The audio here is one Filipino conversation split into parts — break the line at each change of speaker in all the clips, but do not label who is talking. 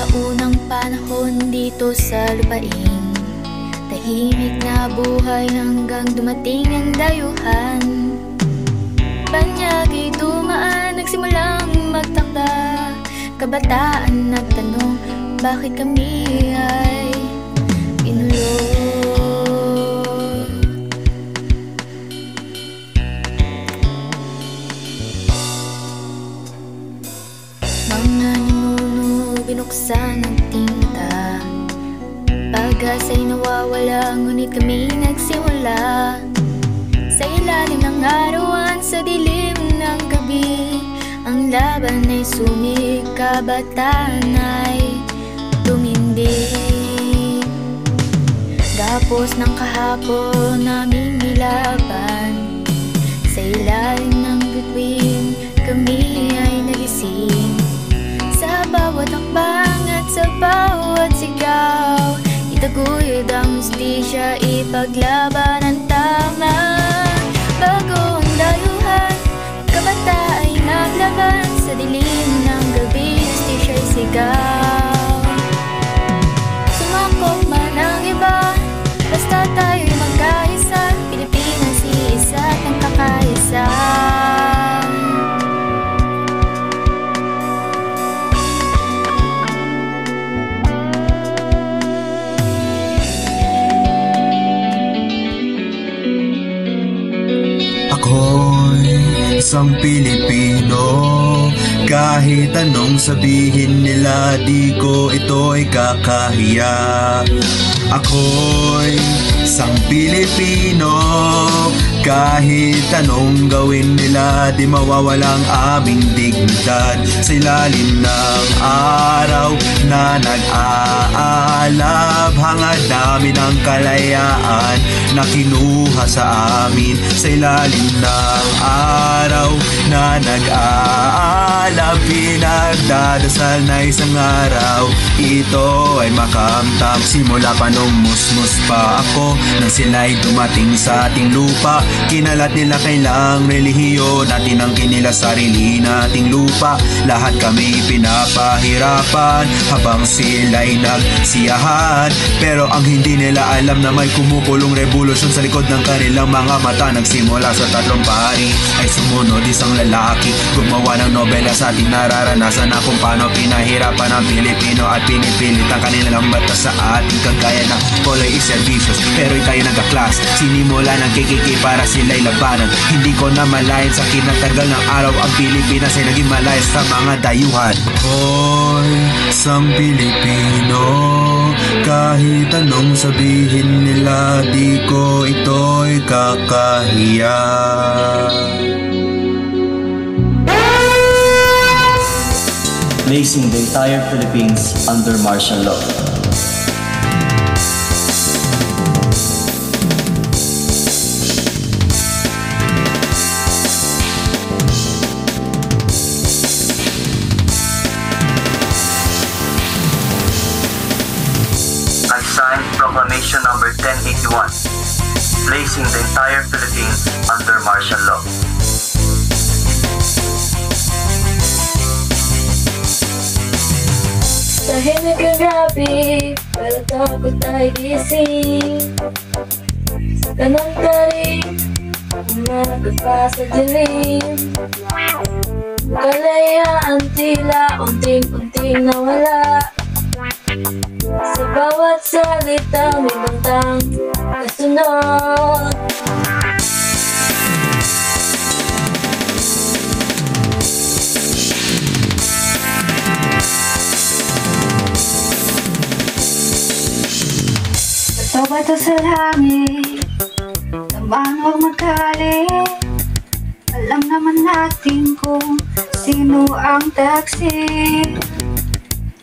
Unang panahon dito sa lupain, tahimik na buhay hanggang dumating ang dayuhan. Banyag'y dumaan, nagsimulang magtakda. Kabataan nagtanong, bakit kami ay pinulo? Mga binuksan ang tinta, pag-asa'y nawawala, ngunit kami nagsimula. Sa ilalim ng arawan, sa dilim ng gabi, ang laban ay sumig, kabataan ay tumindig. Gapos ng kahapon naming nilaban, sa ilalim ng bituin kami ay nagising. Sa bawat hakbang at sa bawat sigaw, itaguyod ang hustisya, ipaglaban ang tama. Bago ang dayuhan, kabataan ay naglaban, sa dilim ng gabi, hustisya'y sigaw. Sumakop man ang iba, basta tayo'y magkaisa, Pilipinas iisa at ang kakaisa.
Ako'y isang Pilipino, kahit anong sabihin nila, di ko ito'y kakahiya. Ako'y isang Pilipino, kahit anong gawin nila, di mawawalang aming dignidad. Sa ilalim ng araw na nag-aalab, hangad namin ang kalayaan na kinuha sa amin. Sa ilalim ng araw na nag-aalab, pinagdadasal na isang araw ito ay makamtam. Simula pa nung musmus pa ako, nang sila'y dumating sa ating lupa, kinalat nila kailang relihiyon, natin ang kinila sarili nating lupa. Lahat kami pinapahirapan habang sila'y nagsiyahan, pero ang hindi nila alam na may kumukulong revolusyon sa likod ng kanilang mga mata. Nagsimula sa tatlong pari, ay sumunod isang lalaki, gumawa ng nobela sa ating nararanasan na kung paano pinahirapan ang Pilipino at pinipilit ang kanilang batas sa ating kagaya na poloy servicios. Pero tayo nagka-class, sinimula ng KKK para sila'y labanan. Hindi ko na malayan sa kinatagal ng araw, ang Pilipinas ay naging malaya sa mga dayuhan. Ako'y isang Pilipino, kahit anong sabihin nila, di ko ito'y kakahiya.
Placing the entire Philippines under martial law.
I signed Proclamation number 1081, placing the entire Philippines under martial law.
Tahimik ang gabi, pero takot ay gising. Sa ganang taring, umagapa sa dilim. Kalayaan tila unting-unting nawala. Sa bawat salita may bantang kasunod. Bato sa langit, lamang huwag magalit. Alam naman natin kung sino ang taksi.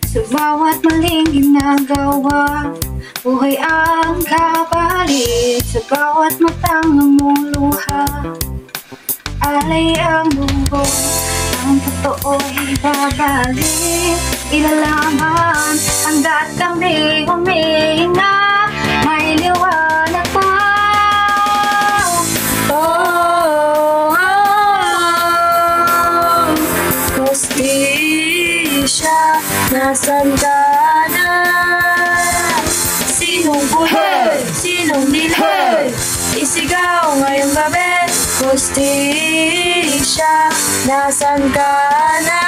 Sa bawat maling ginagawa, buhay ang kapalit. Sa bawat matang namuluha,
alay ang mundo. Ang totoo'y babalik, ilalaman hanggat kami humihinga. May liwanag pa. Hostisya, nasan ka na? Sinong buhay? Sinong nilay? Isigaw ngayong gabi. Hostisya, nasan ka na?